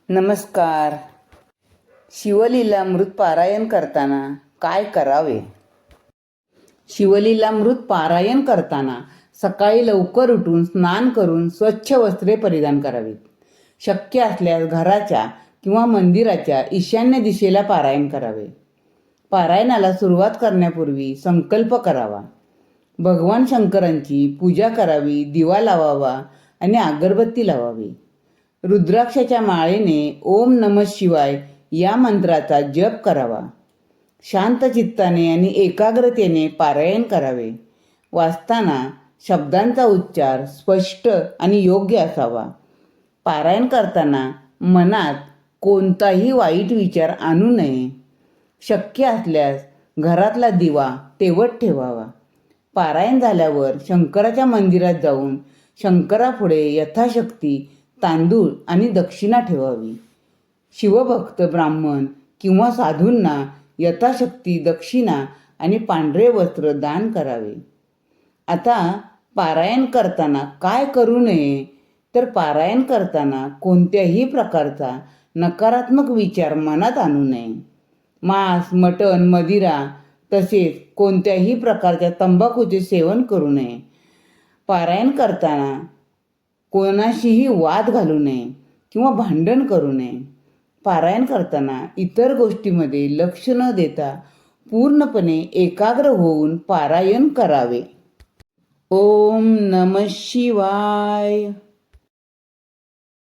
नमस्कार. शिवलीलामृत पारायण करताना काय करावे? शिवलीलामृत पारायण करताना सकाळी लवकर उठून स्नान करून स्वच्छ वस्त्रे परिधान करावीत. शक्य असल्यास घराच्या किंवा मंदिराच्या ईशान्य दिशेला पारायण करावे. पारायणाला सुरुवात करण्यापूर्वी संकल्प करावा. भगवान शंकरांची पूजा करावी, दिवा लावावा आणि अगरबत्ती लावावी. रुद्राक्षाच्या माळेने ओम नमः शिवाय या मंत्राचा जप करावा. शांत चित्ताने आणि एकाग्रतेने पारायण करावे. वाचताना शब्दांचा उच्चार स्पष्ट आणि योग्य असावा. पारायण करताना मनात कोणताही वाईट विचार आणू नये. शक्य असल्यास घरातला दिवा तेवत ठेवावा. पारायण झाल्यावर शंकराच्या मंदिरात जाऊन शंकरापुढे यथाशक्ती तांदूळ आणि दक्षिणा ठेवावी. शिवभक्त ब्राह्मण किंवा साधूंना यथाशक्ती दक्षिणा आणि पांढरे वस्त्र दान करावे. आता पारायण करताना काय करू नये तर पारायण करताना कोणत्याही प्रकारचा नकारात्मक विचार मनात आणू नये. मांस, मटण, मदिरा तसेच कोणत्याही प्रकारच्या तंबाखूचे सेवन करू नये. पारायण करताना कोणाशीही वाद घालू नये किंवा भांडण करू नये. पारायण करताना इतर गोष्टीमध्ये लक्ष न देता पूर्णपणे एकाग्र होऊन पारायण करावे. ओम नमः शिवाय.